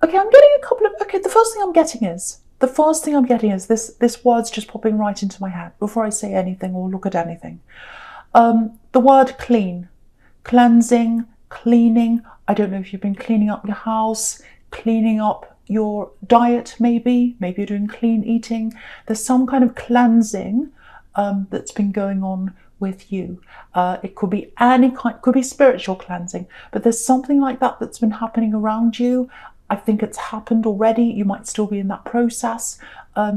Okay, I'm getting a couple of, okay, the first thing I'm getting is this word's just popping right into my head before I say anything or look at anything. The word clean, cleansing, cleaning. I don't know if you've been cleaning up your house, cleaning up your diet, maybe you're doing clean eating. There's some kind of cleansing that's been going on with you. It could be any kind, could be spiritual cleansing, but there's something like that that's been happening around you. I think it's happened already. You might still be in that process.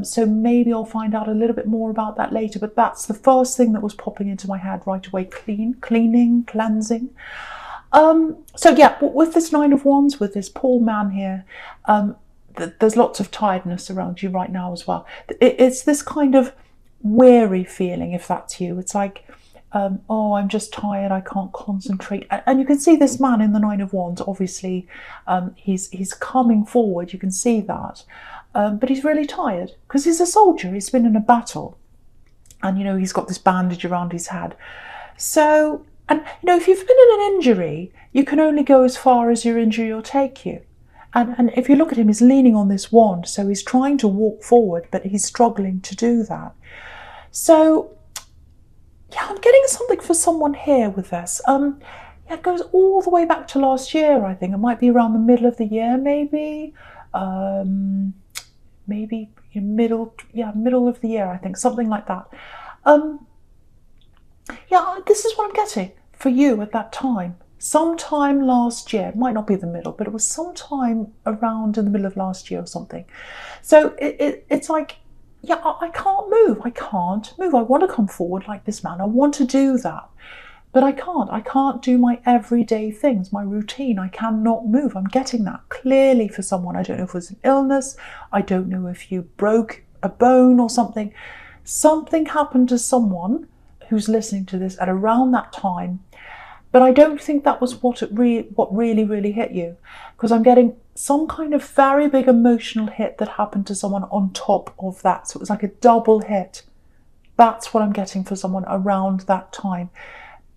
So maybe I'll find out a little bit more about that later, but that's the first thing that was popping into my head right away. Cleaning, cleansing. So yeah, with this Nine of Wands, with this poor man here, there's lots of tiredness around you right now as well. It's this kind of weary feeling, if that's you. It's like, oh, I'm just tired, I can't concentrate. And you can see this man in the Nine of Wands, obviously, he's coming forward, you can see that. But he's really tired because he's a soldier, he's been in a battle. And, he's got this bandage around his head. So, and, if you've been in an injury, you can only go as far as your injury will take you. And if you look at him, he's leaning on this wand, so he's trying to walk forward, but he's struggling to do that. So, yeah, I'm getting something for someone here with this. Yeah, it goes all the way back to last year, I think. It might be around the middle of the year, maybe. Maybe middle of the year, I think, something like that. Yeah, this is what I'm getting for you at that time. Sometime last year, it might not be the middle, but it was sometime around in the middle of last year or something. So it's like, yeah, I can't move. I can't move. I want to come forward like this man. I want to do that, but I can't. I can't do my everyday things, my routine. I cannot move. I'm getting that clearly for someone. I don't know if it was an illness. I don't know if you broke a bone or something. Something happened to someone who's listening to this at around that time. But I don't think that was what really hit you, because I'm getting some kind of very big emotional hit that happened to someone on top of that. So it was like a double hit. That's what I'm getting for someone around that time.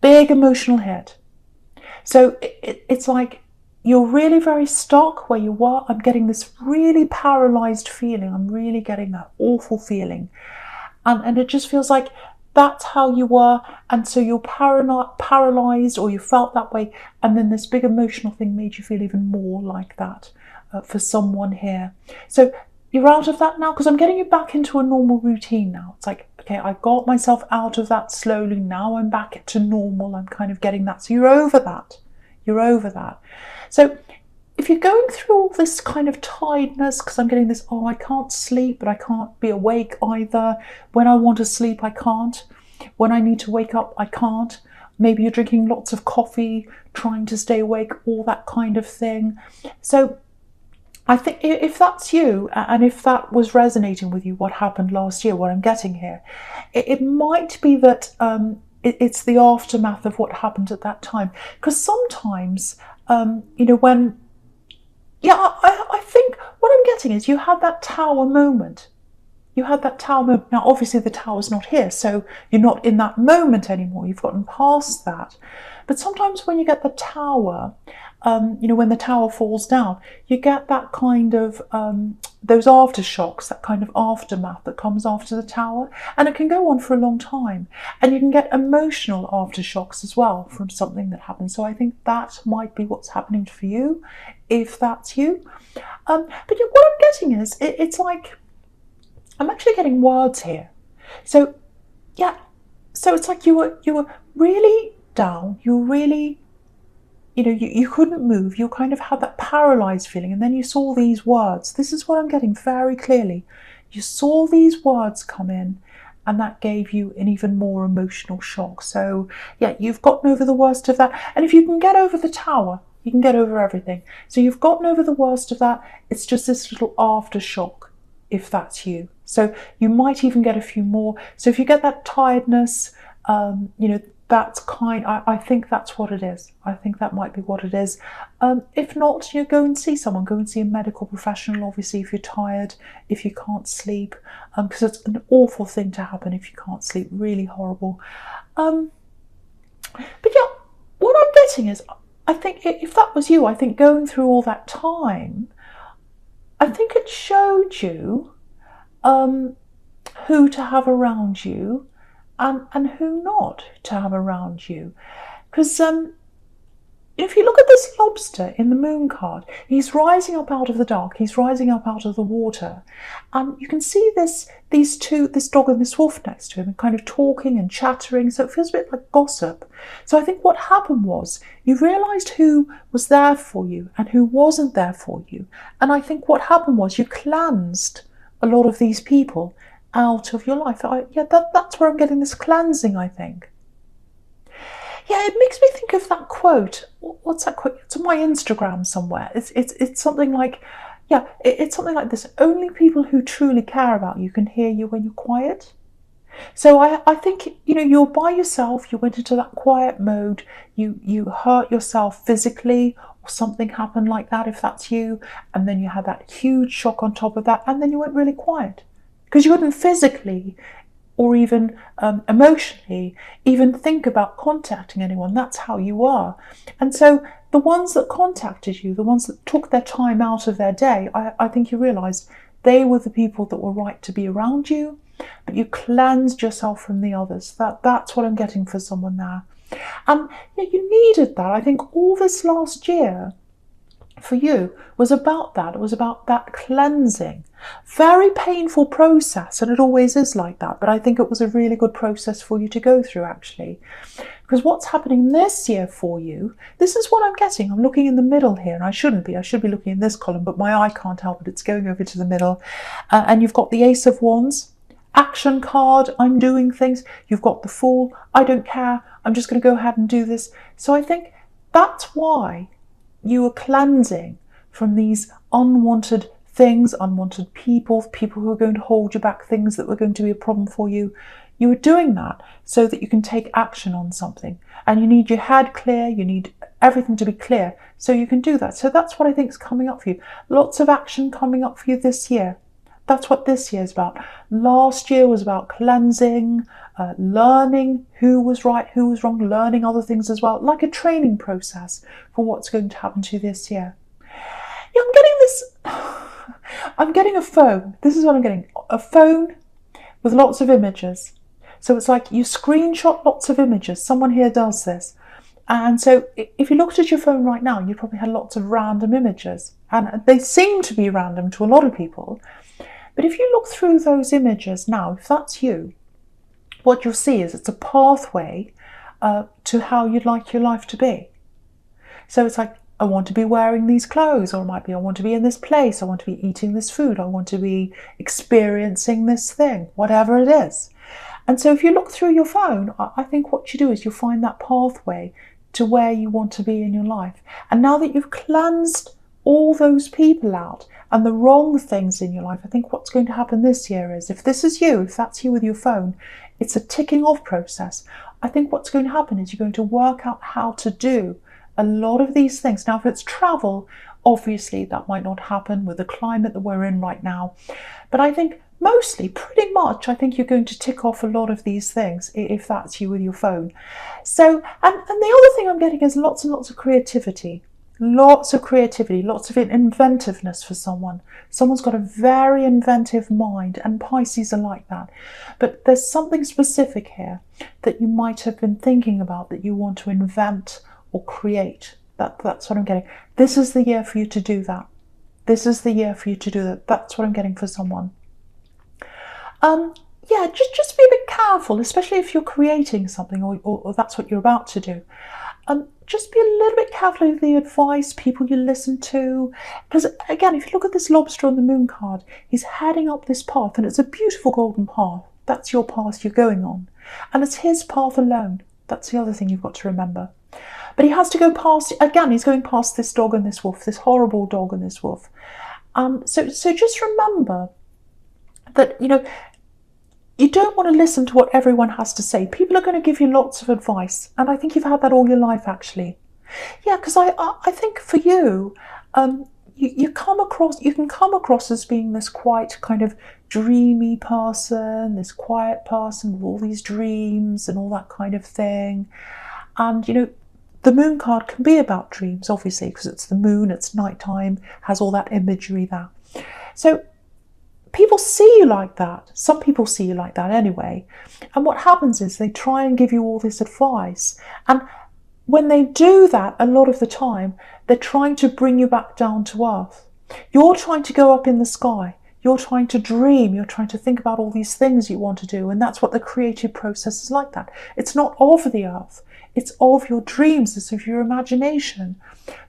Big emotional hit. So it's like you're really very stuck where you were. I'm getting this really paralyzed feeling. I'm really getting that awful feeling. And it just feels like that's how you were, and so you're paralyzed, or you felt that way, and then this big emotional thing made you feel even more like that for someone here. So you're out of that now, because I'm getting you back into a normal routine now. It's like, okay, I got myself out of that slowly, now I'm back to normal. I'm kind of getting that. So you're over that. You're over that. So if you're going through all this kind of tiredness, because I'm getting this, oh, I can't sleep, but I can't be awake either. When I want to sleep, I can't. When I need to wake up, I can't. Maybe you're drinking lots of coffee, trying to stay awake, all that kind of thing. So I think if that's you, and if that was resonating with you, what happened last year, what I'm getting here, it might be that it's the aftermath of what happened at that time. Because sometimes, when... Yeah, I think what I'm getting is you had that tower moment. You had that tower moment. Now, obviously, the tower's not here, so you're not in that moment anymore. You've gotten past that. But sometimes when you get the tower, when the tower falls down, you get that kind of, those aftershocks, that kind of aftermath that comes after the tower. And it can go on for a long time. And you can get emotional aftershocks as well from something that happened. So I think that might be what's happening for you, if that's you. But what I'm getting is, it's like, I'm actually getting words here. So, yeah, so it's like you were really down, you were really, you couldn't move, you kind of had that paralyzed feeling, and then you saw these words. This is what I'm getting very clearly. You saw these words come in, and that gave you an even more emotional shock. So, yeah, you've gotten over the worst of that. And if you can get over the tower, you can get over everything. So you've gotten over the worst of that. It's just this little aftershock, if that's you. So you might even get a few more. So if you get that tiredness, that's I think that's what it is. I think that might be what it is. If not, go and see someone. Go and see a medical professional, obviously, if you're tired, if you can't sleep, because it's an awful thing to happen if you can't sleep. Really horrible. But yeah, what I'm getting is, I think if that was you, I think going through all that time, I think it showed you who to have around you and who not to have around you. Because if you look at this lobster in the moon card, he's rising up out of the dark, he's rising up out of the water. And you can see this dog and this wolf next to him, kind of talking and chattering, so it feels a bit like gossip. So I think what happened was you realised who was there for you and who wasn't there for you. And I think what happened was you cleansed a lot of these people out of your life. That's where I'm getting this cleansing, I think. Yeah, it makes me think of that quote. What's that quote? It's on my Instagram somewhere. It's something like, it's something like this. Only people who truly care about you can hear you when you're quiet. So I think, you're by yourself, you went into that quiet mode, you hurt yourself physically, or something happened like that if that's you, and then you had that huge shock on top of that, and then you went really quiet. Because you couldn't physically or even emotionally even think about contacting anyone. That's how you are. And so the ones that contacted you, the ones that took their time out of their day, I think you realised they were the people that were right to be around you, but you cleansed yourself from the others. That's what I'm getting for someone there. And you needed that. I think all this last year for you was about that. It was about that cleansing. Very painful process, and it always is like that, but I think it was a really good process for you to go through, actually. Because what's happening this year for you, this is what I'm getting. I'm looking in the middle here, and I should be looking in this column, but my eye can't help it. It's going over to the middle. And you've got the Ace of Wands, action card, I'm doing things. You've got the Fool, I don't care, I'm just going to go ahead and do this. So I think that's why you were cleansing from these unwanted things, unwanted people who are going to hold you back, things that were going to be a problem for you. You were doing that so that you can take action on something. And you need your head clear, you need everything to be clear so you can do that. So that's what I think is coming up for you. Lots of action coming up for you this year. That's what this year is about. Last year was about cleansing, learning who was right, who was wrong, learning other things as well, like a training process for what's going to happen to you this year. Yeah, I'm getting this. I'm getting a phone. This is what I'm getting. A phone with lots of images. So it's like you screenshot lots of images. Someone here does this. And so if you looked at your phone right now, you probably had lots of random images. And they seem to be random to a lot of people. But if you look through those images now, if that's you, what you'll see is it's a pathway to how you'd like your life to be. So it's like, I want to be wearing these clothes, or it might be, I want to be in this place, I want to be eating this food, I want to be experiencing this thing, whatever it is. And so if you look through your phone, I think what you do is you'll find that pathway to where you want to be in your life. And now that you've cleansed all those people out and the wrong things in your life, I think what's going to happen this year is, if this is you, if that's you with your phone, it's a ticking off process. I think what's going to happen is you're going to work out how to do a lot of these things. Now, if it's travel, obviously that might not happen with the climate that we're in right now. But I think mostly, pretty much, I think you're going to tick off a lot of these things if that's you with your phone. So, and the other thing I'm getting is lots and lots of creativity. Lots of creativity, lots of inventiveness for someone. Someone's got a very inventive mind, and Pisces are like that. But there's something specific here that you might have been thinking about that you want to invent or create. That's what I'm getting. This is the year for you to do that. This is the year for you to do that. That's what I'm getting for someone. Just be a bit careful, especially if you're creating something or that's what you're about to do. Just be a little bit careful with the advice, people you listen to. Because again, if you look at this lobster on the moon card, he's heading up this path, and it's a beautiful golden path. That's your path you're going on. And it's his path alone. That's the other thing you've got to remember. But he has to go past, again, he's going past this dog and this wolf, this horrible dog and this wolf. So just remember that, you don't want to listen to what everyone has to say. People are going to give you lots of advice. And I think you've had that all your life, actually. Yeah, because I think for you, you can come across as being this quite kind of dreamy person, this quiet person with all these dreams and all that kind of thing. And, the the moon card can be about dreams, obviously, because it's the moon, it's nighttime, has all that imagery there. So people see you like that. Some people see you like that anyway. And what happens is they try and give you all this advice. And when they do that, a lot of the time, they're trying to bring you back down to earth. You're trying to go up in the sky. You're trying to dream. You're trying to think about all these things you want to do. And that's what the creative process is like that. It's not of the earth. It's of your dreams. It's of your imagination.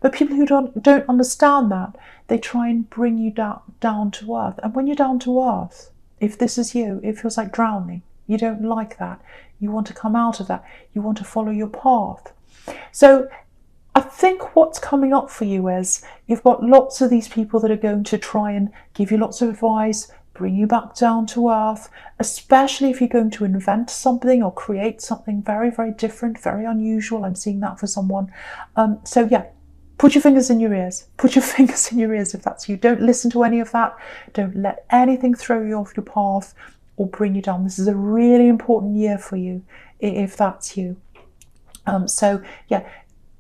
But people who don't understand that, they try and bring you down to earth. And when you're down to earth, if this is you, it feels like drowning. You don't like that. You want to come out of that. You want to follow your path. So I think what's coming up for you is you've got lots of these people that are going to try and give you lots of advice, bring you back down to earth, especially if you're going to invent something or create something very, very different, very unusual. I'm seeing that for someone. So yeah, put your fingers in your ears. Put your fingers in your ears if that's you. Don't listen to any of that. Don't let anything throw you off your path or bring you down. This is a really important year for you if that's you. So yeah,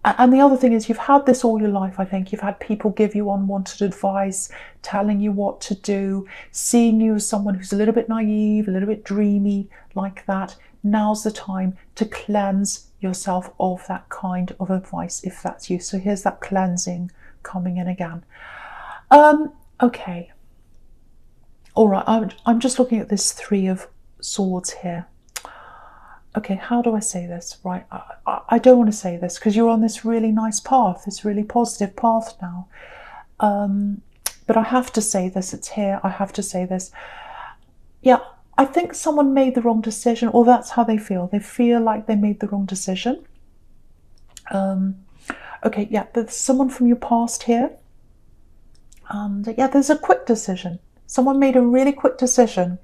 and the other thing is you've had this all your life, I think. You've had people give you unwanted advice, telling you what to do, seeing you as someone who's a little bit naive, a little bit dreamy, like that. Now's the time to cleanse yourself of that kind of advice, if that's you. So here's that cleansing coming in again. Okay. All right, I'm just looking at this Three of Swords here. Okay, how do I say this? Right, I don't want to say this because you're on this really nice path, this really positive path now. But I have to say this, it's here, I have to say this. Yeah, I think someone made the wrong decision, or that's how they feel. They feel like they made the wrong decision. Okay, yeah, there's someone from your past here. And yeah, there's a quick decision. Someone made a really quick decision.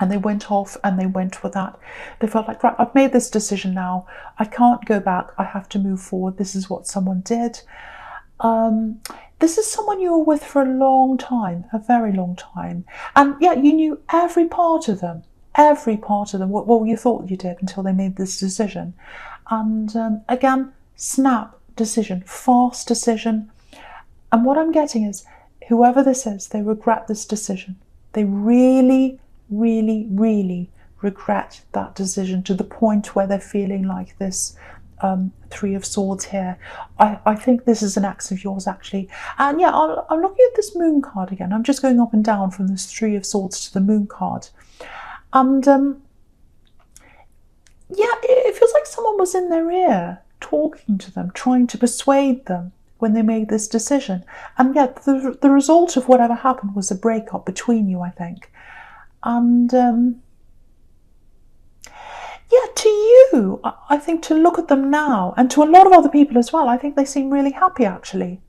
And they went off and they went with that. They felt like, right, I've made this decision now. I can't go back. I have to move forward. This is what someone did. This is someone you were with for a long time, a very long time. And yeah, you knew every part of them, well, you thought you did until they made this decision. And again, snap decision, fast decision. And what I'm getting is, whoever this is, they regret this decision. They really regret that decision to the point where they're feeling like this Three of Swords here. I think this is an ex of yours, actually. And yeah, I'm looking at this Moon card again. I'm just going up and down from this Three of Swords to the Moon card. And yeah, it feels like someone was in their ear, talking to them, trying to persuade them when they made this decision. And yet the result of whatever happened was a breakup between you, I think. And yeah, to you, I think, to look at them now, and to a lot of other people as well, I think they seem really happy, actually.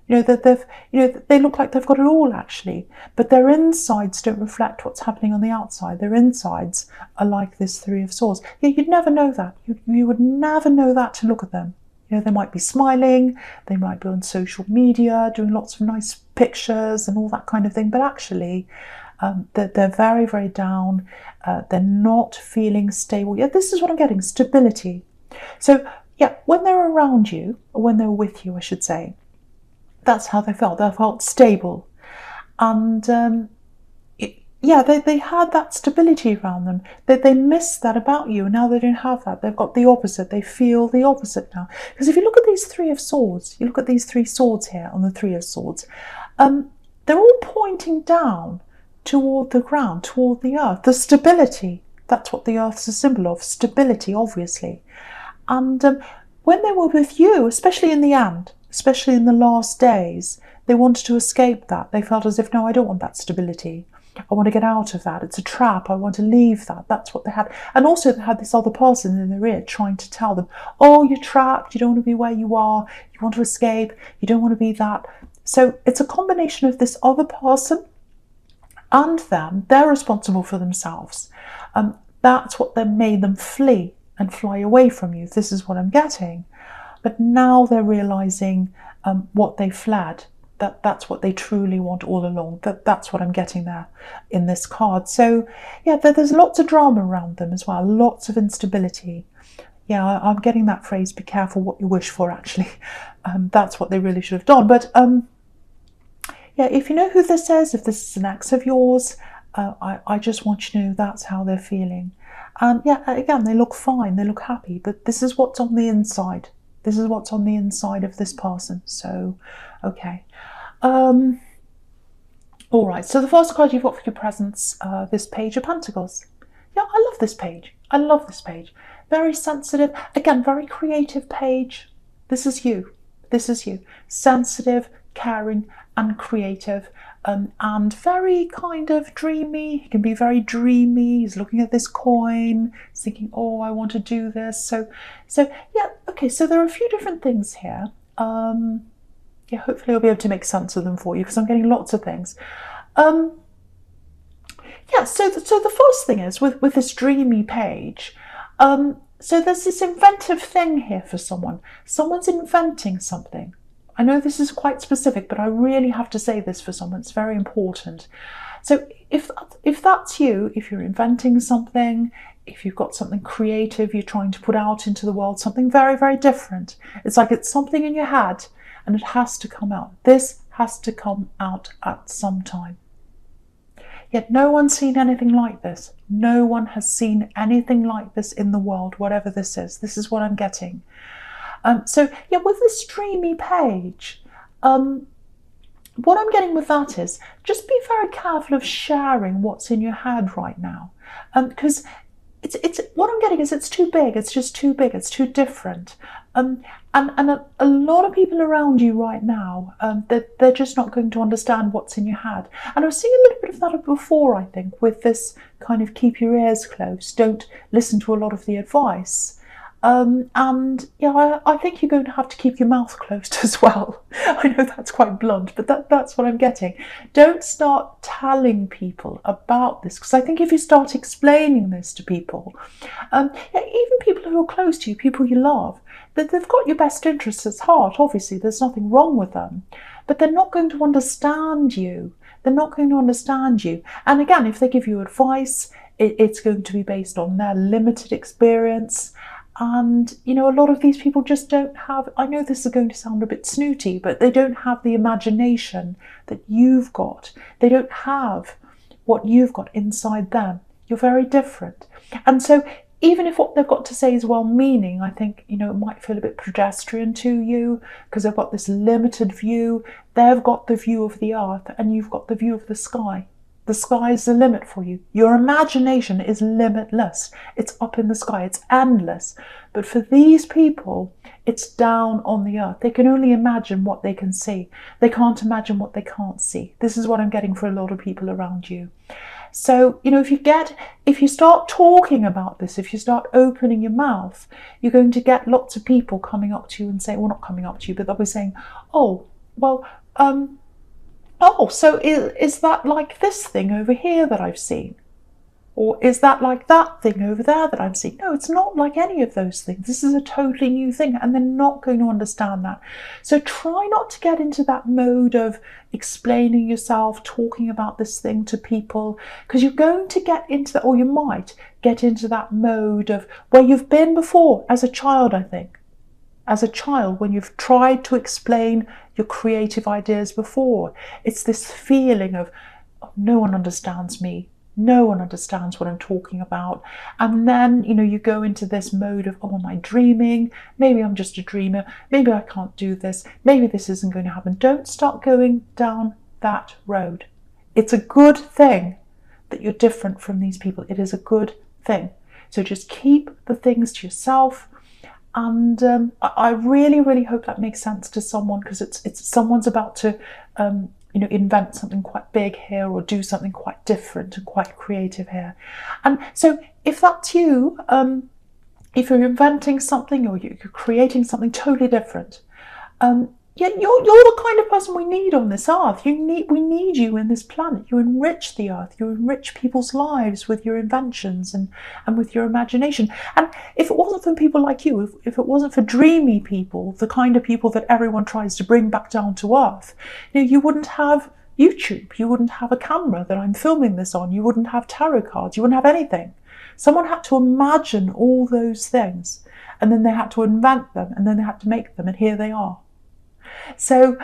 You know, that they've, you know, they look like they've got it all, actually. But their insides don't reflect what's happening on the outside. Their insides are like this Three of Swords. Yeah, you'd never know that. You would never know that to look at them. You know, they might be smiling, they might be on social media, doing lots of nice pictures and all that kind of thing. But actually, they're very, very down. They're not feeling stable. Yeah, this is what I'm getting, stability. So yeah, when they're around you, or when they're with you, I should say, that's how they felt. They felt stable. And yeah, they had that stability around them. They missed that about you. Now they don't have that. They've got the opposite. They feel the opposite now. Because if you look at these Three of Swords, you look at these three swords here on the Three of Swords, they're all pointing down toward the ground, toward the earth. The stability, that's what the earth's a symbol of, stability, obviously. And when they were with you, especially in the end, especially in the last days, they wanted to escape that. They felt as if, no, I don't want that stability. I want to get out of that. It's a trap. I want to leave that. That's what they had. And also they had this other person in their ear trying to tell them, oh, you're trapped. You don't want to be where you are. You want to escape. You don't want to be that. So it's a combination of this other person and them. They're responsible for themselves. That's what then made them flee and fly away from you. This is what I'm getting. But now they're realizing what they fled. That's what they truly want all along. That's what I'm getting there in this card. So yeah, there's lots of drama around them as well. Lots of instability. Yeah, I'm getting that phrase, be careful what you wish for, actually. That's what they really should have done. But yeah, if you know who this is, if this is an ex of yours, I just want you to know that's how they're feeling. And yeah, again, they look fine, they look happy, but this is what's on the inside. This is what's on the inside of this person. So, okay. All right, so the first card you've got for your presents, this Page of Pentacles. Yeah, I love this page. I love this page. Very sensitive. Again, very creative page. This is you. This is you. Sensitive, caring, and creative. And very kind of dreamy. He can be very dreamy. He's looking at this coin. He's thinking, oh, I want to do this. So yeah, okay, so there are a few different things here. Yeah, hopefully I'll be able to make sense of them for you because I'm getting lots of things. Yeah, so the first thing is with this dreamy page, so there's this inventive thing here for someone. Someone's inventing something. I know this is quite specific, but I really have to say this for someone. It's very important. So if that's you, if you're inventing something, if you've got something creative you're trying to put out into the world, something very, very different. It's like it's something in your head and it has to come out. This has to come out at some time. Yet no one's seen anything like this. No one has seen anything like this in the world, whatever this is. This is what I'm getting. So yeah, with this dreamy page, what I'm getting with that is just be very careful of sharing what's in your head right now. Because it's what I'm getting is it's too big. It's just too big. It's too different. And a lot of people around you right now, they're just not going to understand what's in your head. And I was seeing a little bit of that before, I think, with this kind of keep your ears closed, don't listen to a lot of the advice. And yeah, I think you're going to have to keep your mouth closed as well. I know that's quite blunt, but that's what I'm getting. Don't start telling people about this, because I think if you start explaining this to people, yeah, even people who are close to you, people you love, they've got your best interests at heart. Obviously, there's nothing wrong with them, but they're not going to understand you. They're not going to understand you. And again, if they give you advice, it's going to be based on their limited experience. And, you know, a lot of these people just don't have, I know this is going to sound a bit snooty, but they don't have the imagination that you've got. They don't have what you've got inside them. You're very different. And so even if what they've got to say is well-meaning, I think, you know, it might feel a bit pedestrian to you because they've got this limited view. They've got the view of the earth and you've got the view of the sky. The sky is the limit for you. Your imagination is limitless. It's up in the sky. It's endless. But for these people, it's down on the earth. They can only imagine what they can see. They can't imagine what they can't see. This is what I'm getting for a lot of people around you. So, you know, if you start talking about this, if you start opening your mouth, you're going to get lots of people coming up to you and saying, well, not coming up to you, but they'll be saying, oh, well, oh, so is that like this thing over here that I've seen? Or is that like that thing over there that I'm seeing? No, it's not like any of those things. This is a totally new thing and they're not going to understand that. So try not to get into that mode of explaining yourself, talking about this thing to people, because you're going to get into that, or you might get into that mode of where you've been before as a child, I think. As a child, when you've tried to explain your creative ideas before, it's this feeling of, oh, no one understands me. No one understands what I'm talking about. And then, you know, you go into this mode of, oh, am I dreaming? Maybe I'm just a dreamer. Maybe I can't do this. Maybe this isn't going to happen. Don't start going down that road. It's a good thing that you're different from these people. It is a good thing. So just keep the things to yourself. And I really, really hope that makes sense to someone, because it's someone's about to, you know, invent something quite big here or do something quite different and quite creative here. And so if that's you, if you're inventing something or you're creating something totally different, yeah, you're the kind of person we need on this earth. We need you in this planet. You enrich the earth. You enrich people's lives with your inventions and with your imagination. And if it wasn't for people like you, if it wasn't for dreamy people, the kind of people that everyone tries to bring back down to earth, you know, you wouldn't have YouTube. You wouldn't have a camera that I'm filming this on. You wouldn't have tarot cards. You wouldn't have anything. Someone had to imagine all those things, and then they had to invent them, and then they had to make them, and here they are. So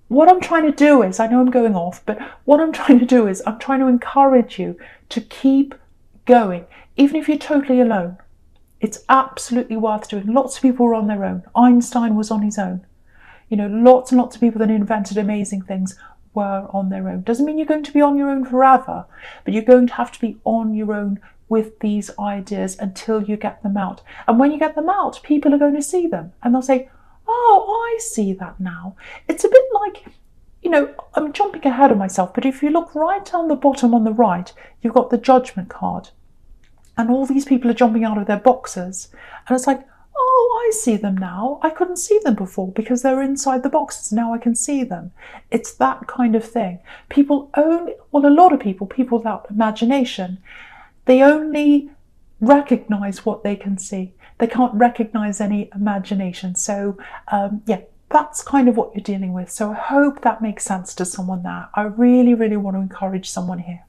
what I'm trying to do is, I know I'm going off, but what I'm trying to do is I'm trying to encourage you to keep going, even if you're totally alone. It's absolutely worth doing. Lots of people were on their own. Einstein was on his own. You know, lots and lots of people that invented amazing things were on their own. Doesn't mean you're going to be on your own forever, but you're going to have to be on your own with these ideas until you get them out. And when you get them out, people are going to see them and they'll say, oh, I see that now. It's a bit like, you know, I'm jumping ahead of myself, but if you look right down the bottom on the right, you've got the judgment card. And all these people are jumping out of their boxes. And it's like, oh, I see them now. I couldn't see them before because they're inside the boxes. Now I can see them. It's that kind of thing. People only, well, a lot of people without imagination, they only recognize what they can see. They can't recognize any imagination. So, yeah, that's kind of what you're dealing with. So I hope that makes sense to someone there. I really, really want to encourage someone here.